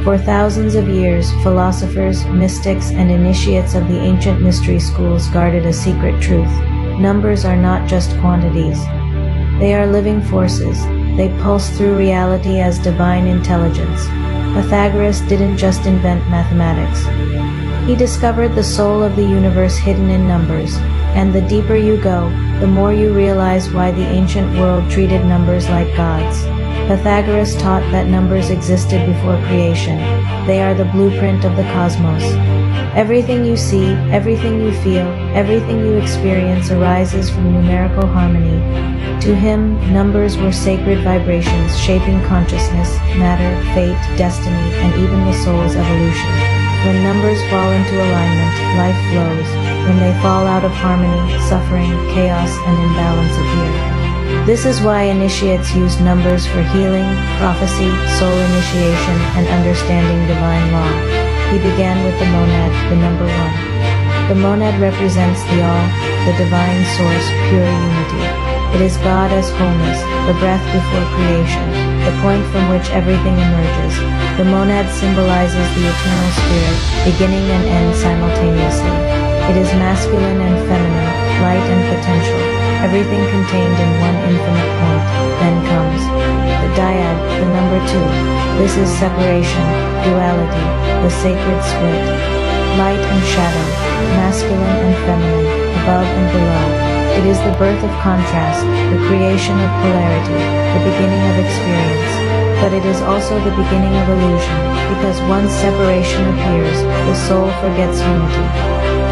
For thousands of years, philosophers, mystics, and initiates of the ancient mystery schools guarded a secret truth. Numbers are not just quantities. They are living forces. They pulse through reality as divine intelligence. Pythagoras didn't just invent mathematics. He discovered the soul of the universe hidden in numbers, and the deeper you go, the more you realize why the ancient world treated numbers like gods. Pythagoras taught that numbers existed before creation. They are the blueprint of the cosmos. Everything you see, everything you feel, everything you experience arises from numerical harmony. To him, numbers were sacred vibrations shaping consciousness, matter, fate, destiny, and even the soul's evolution. When numbers fall into alignment, life flows. When they fall out of harmony, suffering, chaos, and imbalance appear. This is why initiates use numbers for healing, prophecy, soul initiation, and understanding divine law. He began with the monad, the number one. The monad represents the all, the divine source, pure unity. It is God as wholeness, the breath before creation, the point from which everything emerges. The monad symbolizes the eternal spirit, beginning and end simultaneously. It is masculine and feminine, light and potential, everything contained in one infinite point. Then comes the dyad, the number two. This is separation, duality, the sacred split. Light and shadow, masculine and feminine, above and below. It is the birth of contrast, the creation of polarity, the beginning of experience. But it is also the beginning of illusion, because once separation appears, the soul forgets unity.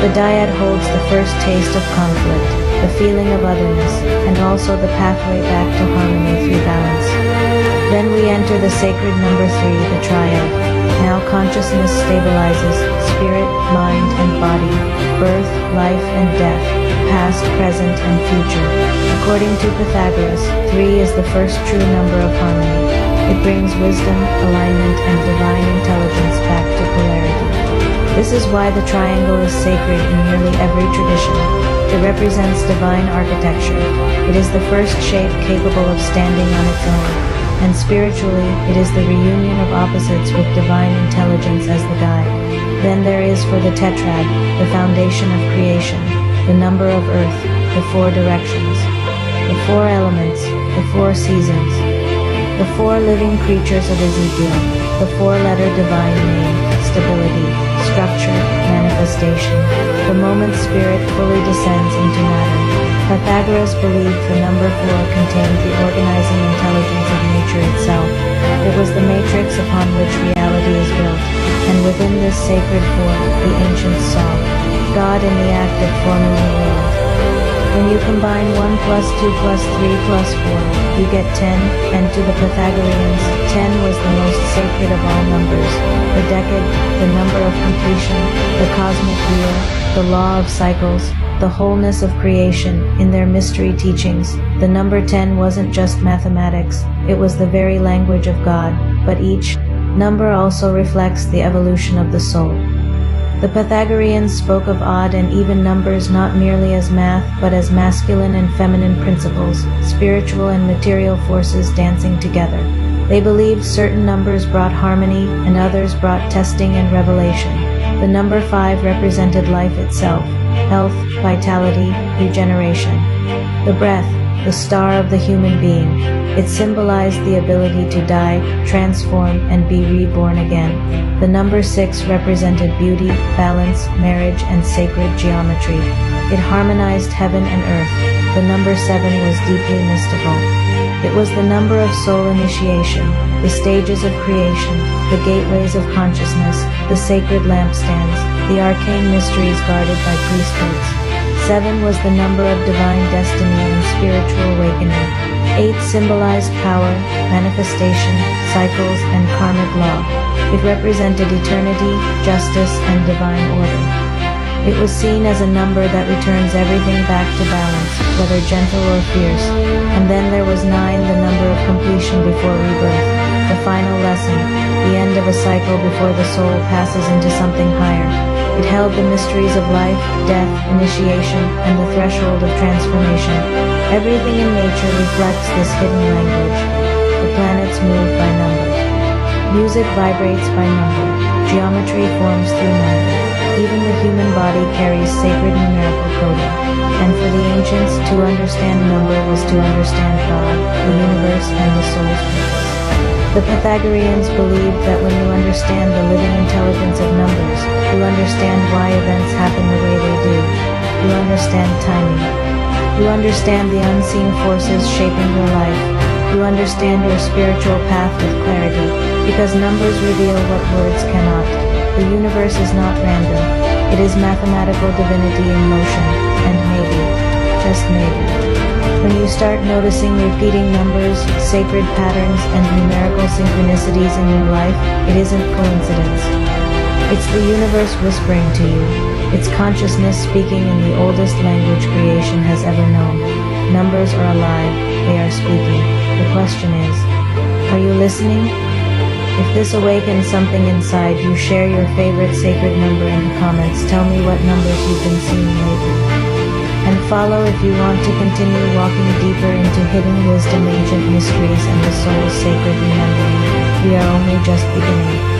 The dyad holds the first taste of conflict, the feeling of otherness, and also the pathway back to harmony through balance. Then we enter the sacred number three, the triad. Now consciousness stabilizes, spirit, mind, and body, birth, life, and death, past, present, and future. According to Pythagoras, 3 is the first true number of harmony. It brings wisdom, alignment, and divine intelligence back to polarity. This is why the triangle is sacred in nearly every tradition. It represents divine architecture. It is the first shape capable of standing on its own. And spiritually, it is the reunion of opposites with divine intelligence as the guide. Then there is for the tetrad, the foundation of creation, the number of earth, the 4 directions, the 4 elements, the 4 seasons, the 4 living creatures of Ezekiel, the 4-letter divine name, stability, structure, manifestation. The moment spirit fully descends into matter. Pythagoras believed the number 4 contained the organizing intelligence of nature itself. It was the matrix upon which reality is built, and within this sacred 4, the ancients saw God in the act of forming the world. When you combine 1 plus 2 plus 3 plus 4, you get 10, and to the Pythagoreans, 10 was the most sacred of all numbers. The decade, the number of completion, the cosmic wheel, the law of cycles, the wholeness of creation. In their mystery teachings, the number 10 wasn't just mathematics, it was the very language of God, but each number also reflects the evolution of the soul. The Pythagoreans spoke of odd and even numbers not merely as math, but as masculine and feminine principles, spiritual and material forces dancing together. They believed certain numbers brought harmony and others brought testing and revelation. The number 5 represented life itself, health, vitality, regeneration. The breath, the star of the human being. It symbolized the ability to die, transform, and be reborn again. The number 6 represented beauty, balance, marriage, and sacred geometry. It harmonized heaven and earth. The number 7 was deeply mystical. It was the number of soul initiation, the stages of creation, the gateways of consciousness, the sacred lampstands, the arcane mysteries guarded by priesthoods. 7 was the number of divine destiny and spiritual awakening. 8 symbolized power, manifestation, cycles, and karmic law. It represented eternity, justice, and divine order. It was seen as a number that returns everything back to balance, whether gentle or fierce. And then there was 9, the number of completion before rebirth, the final lesson, the end of a cycle before the soul passes into something higher. It held the mysteries of life, death, initiation, and the threshold of transformation. Everything in nature reflects this hidden language. The planets move by number. Music vibrates by number. Geometry forms through number. Even the human body carries sacred numerical coding. And for the ancients, to understand number was to understand God, the universe, and the soul's purpose. The Pythagoreans believed that when you understand the living intelligence of numbers, you understand why events happen the way they do. You understand timing. You understand the unseen forces shaping your life. You understand your spiritual path with clarity, because numbers reveal what words cannot. The universe is not random. It is mathematical divinity in motion, and maybe, just maybe, when you start noticing repeating numbers, sacred patterns, and numerical synchronicities in your life, it isn't coincidence. It's the universe whispering to you. It's consciousness speaking in the oldest language creation has ever known. Numbers are alive. They are speaking. The question is, are you listening? If this awakens something inside you, share your favorite sacred number in the comments. Tell me what numbers you've been seeing lately. And follow if you want to continue walking deeper into hidden wisdom, ancient mysteries, and the soul's sacred remembering. We are only just beginning.